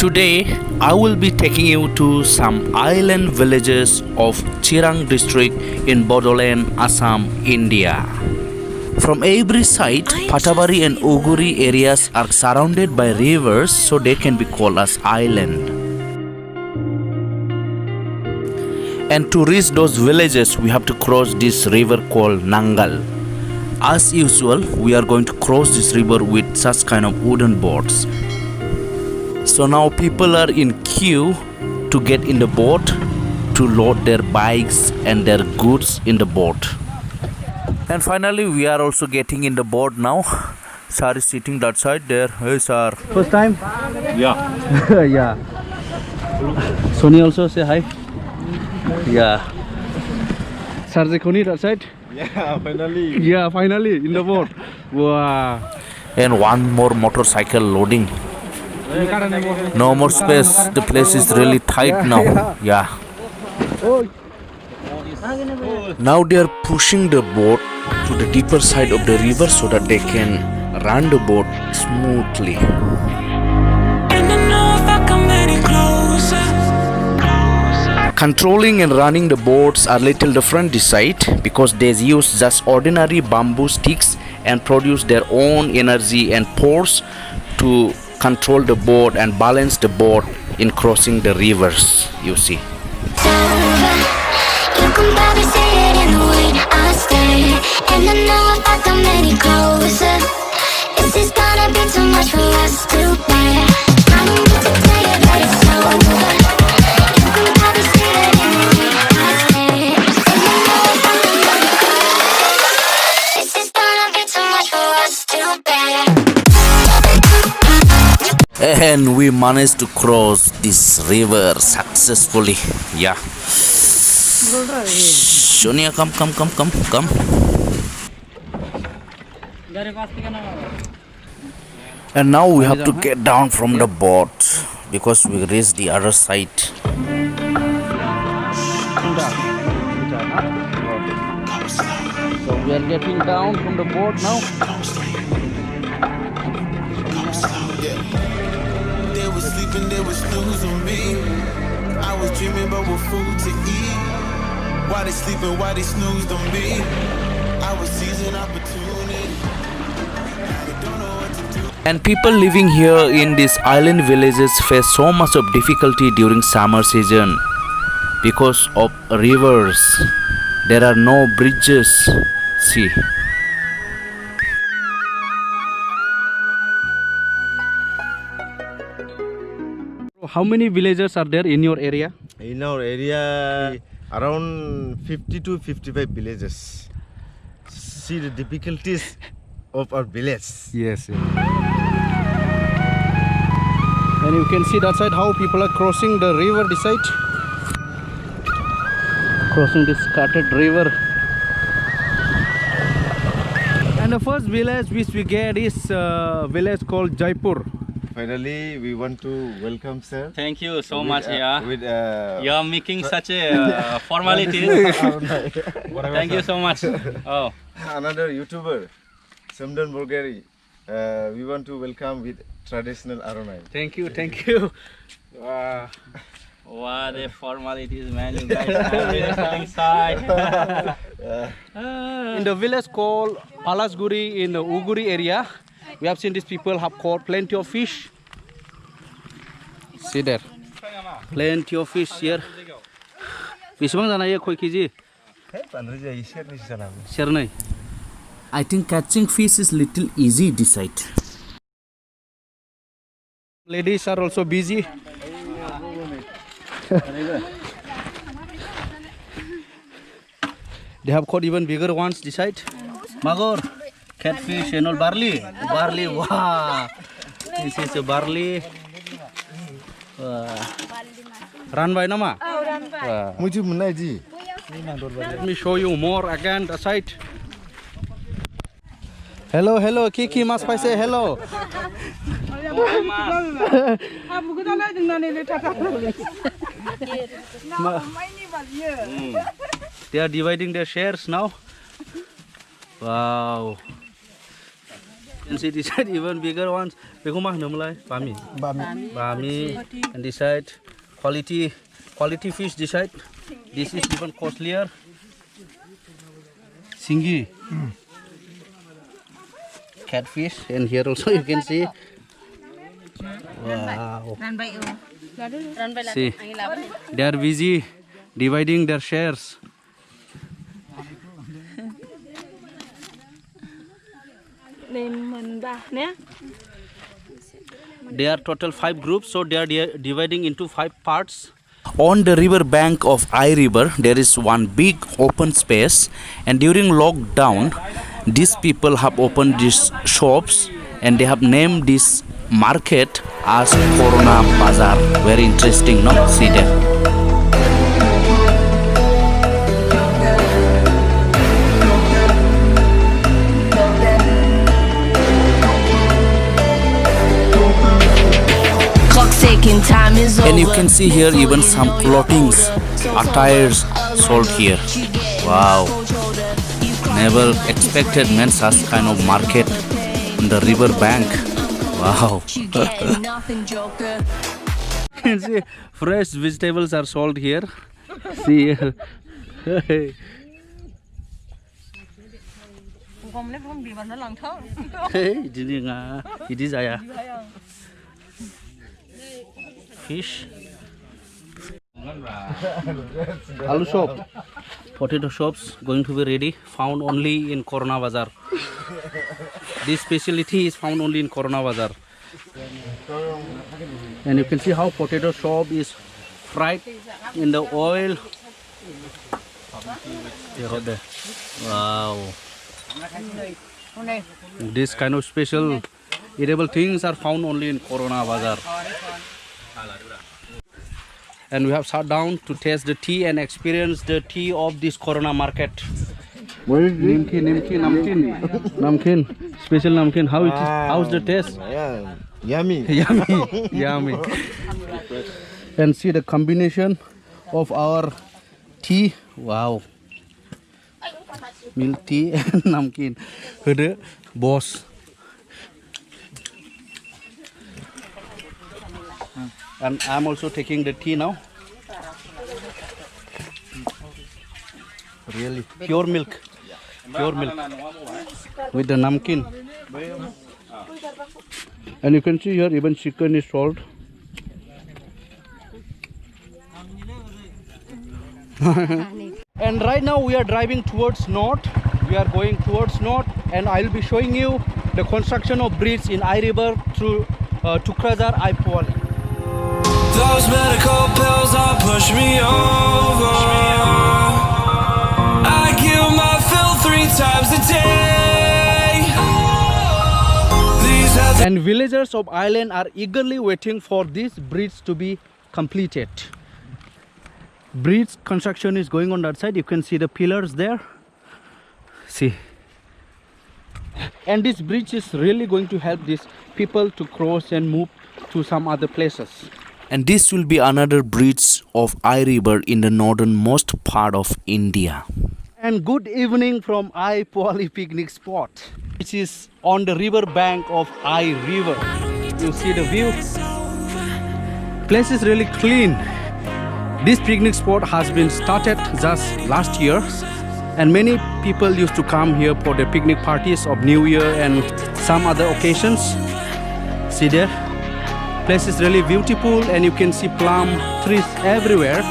Today, I will be taking you to some island villages of Chirang district in Bodoland, Assam, India. From every side, Patabari and Uguri areas are surrounded by rivers, so they can be called as island. And to reach those villages, we have to cross this river called Nangal. As usual, we are going to cross this river with such kind of wooden boats. So now people are in queue to get in the boat to load their bikes and their goods in the boat. And finally we are also getting in the boat now. Sir is sitting that side there. Hey sir. First time? Yeah. Yeah. Sony also say hi. Yeah. Sarjekoni that side? Yeah, finally. Yeah, finally in the boat. Wow. And one more motorcycle loading. No more space. The place is really tight now. Yeah. Now they are pushing the boat to the deeper side of the river so that they can run the boat smoothly. Controlling and running the boats are little different this side because they use just ordinary bamboo sticks and produce their own energy and force to control the boat and balance the boat in crossing the rivers, you see. And we managed to cross this river successfully. Yeah. Sonia, come. And now we have to get down from the boat because we reached the other side. So we are getting down from the boat now. They was sleeping, they was snoozing me. I was dreaming about what food to eat. Why they sleeping, why they snoozed on me? I was seizing opportunity. They don't know what to do. And people living here in these island villages face so much of difficulty during summer season because of rivers. There are no bridges. See. How many villagers are there in your area? In our area, around 50 to 55 villages. See the difficulties of our village. Yes. And you can see that side how people are crossing the river this side. Crossing this carted river. And the first village which we get is a village called Jaipur. Finally, we want to welcome sir. Thank you so much. Yeah, With you are making such a formality. Thank you so much. Oh, another YouTuber, Samdan Bulgari. We want to welcome with traditional Aronai. Thank you. what a formalities, man! You guys are really sitting side. In the village called Palasguri in the Uguri area, we have seen these people have caught plenty of fish. See there, plenty of fish here. Fish bang jana ye koi kg? Share nahi. I think catching fish is little easy this side. Ladies are also busy. They have caught even bigger ones this side. Magor, catfish and all barley. Barley, wow. This is a barley. Run by nama? Oh, run by. Let me show you more again the side. Hello, Kiki mas pai say hello. They are dividing their shares now. Wow. And see this side even bigger ones. Bekumah namulai bami. Bami. And this side quality fish. This side. This is even costlier. Singi. Catfish. And here also you can see. Wow. See, they are busy dividing their shares. They are total 5 groups, so they are dividing into 5 parts. On the river bank of I River, there is one big open space, and during lockdown, these people have opened these shops and they have named this market as Corona Bazaar. Very interesting, no? See there. And you can see here even some clothings, attires sold here. Wow, never expected men such kind of market on the river bank. Wow. You can see fresh vegetables are sold here. See here. Hey, it is aya. Fish. Aloo shop. Potato shops going to be ready. Found only in Corona Bazaar. This specialty is found only in Corona Bazaar. And you can see how potato shop is fried in the oil. Wow. This kind of special edible things are found only in Corona Bazaar. And we have sat down to taste the tea and experience the tea of this Corona market. Namkeen, special namkeen. How it is? How's the taste? Yeah, yummy. Yummy. And see the combination of our tea. Wow. Milk tea and namkeen. The boss. And I'm also taking the tea now. Really pure milk with the namkeen. And you can see here even chicken is sold. And right now we are driving towards north. We are going towards north, and I'll be showing you the construction of bridge in I River through Tukrajar Aipol. Those medical pills all push me over. I kill my fill 3 times a day. And villagers of island are eagerly waiting for this bridge to be completed. Bridge construction is going on that side. You can see the pillars there. See. And this bridge is really going to help these people to cross and move to some other places. And this will be another bridge of I River in the northernmost part of India. And good evening from I Poli picnic spot, which is on the river bank of I River. You see the view. Place is really clean. This picnic spot has been started just last year, and many people used to come here for the picnic parties of New Year and some other occasions. See there. Place is really beautiful, and you can see plum trees everywhere.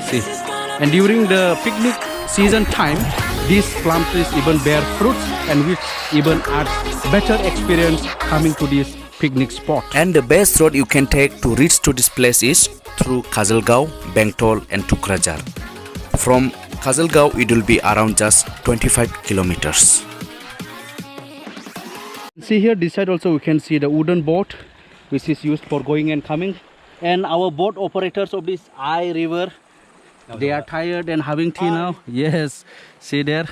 See, and during the picnic season time, these plum trees even bear fruits, and which even adds better experience coming to this picnic spot. And the best road you can take to reach to this place is through Kajalgaon, Bengtol and Tukrajar. From Kajalgaon it will be around just 25 kilometers. See here, this side also we can see the wooden boat, which is used for going and coming. And our boat operators of this I River, they are tired and having tea now. Yes, see there.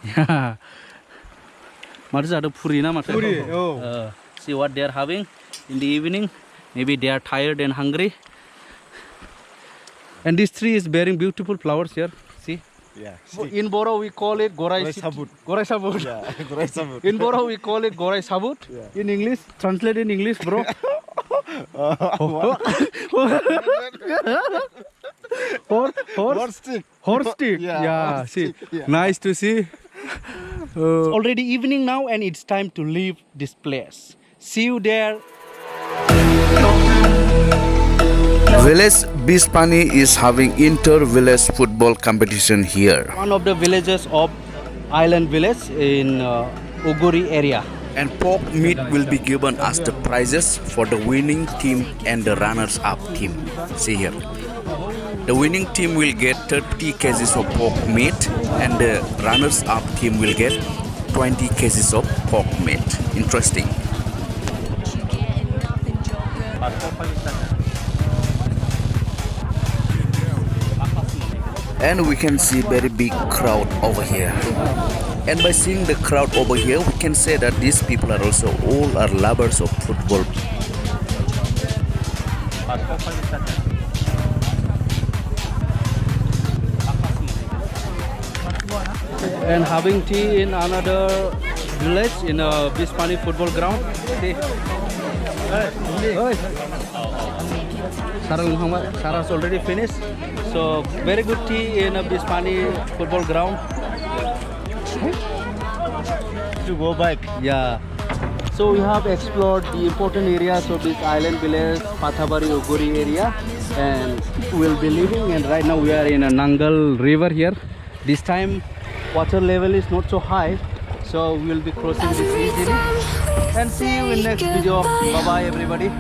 Yeah. See what they are having in the evening. Maybe they are tired and hungry. And this tree is bearing beautiful flowers here. See, Yeah. In Boro we call it Gorai Gorai Sabut. Gorai Sabut. Yeah, Gorai Sabut. In Boro we call it Gorai Sabut. Yeah. In English, translate in English, bro. Horse stick. Horse stick. Yeah, Yeah, horse see. stick, yeah. Nice to see. Already evening now and it's time to leave this place. See you there. Village Bispani is having inter-village football competition here. One of the villages of Island Village in Uguri area. And pork meat will be given as the prizes for the winning team and the runners-up team. See here. The winning team will get 30 kgs of pork meat and the runners-up team will get 20 kgs of pork meat. Interesting. And we can see very big crowd over here. And by seeing the crowd over here, we can say that these people are also all are lovers of football. And having tea in another village in a Bispani football ground. See. Hey. Sarah's already finished. So very good tea in a Bispani football ground. To go back. Yeah. So we have explored the important areas of this island village, Pathabari Uguri area, and we'll be leaving. And right now we are in a Nangal river here. This time water level is not so high, so we will be crossing this easily. And see you in next video. Bye bye everybody.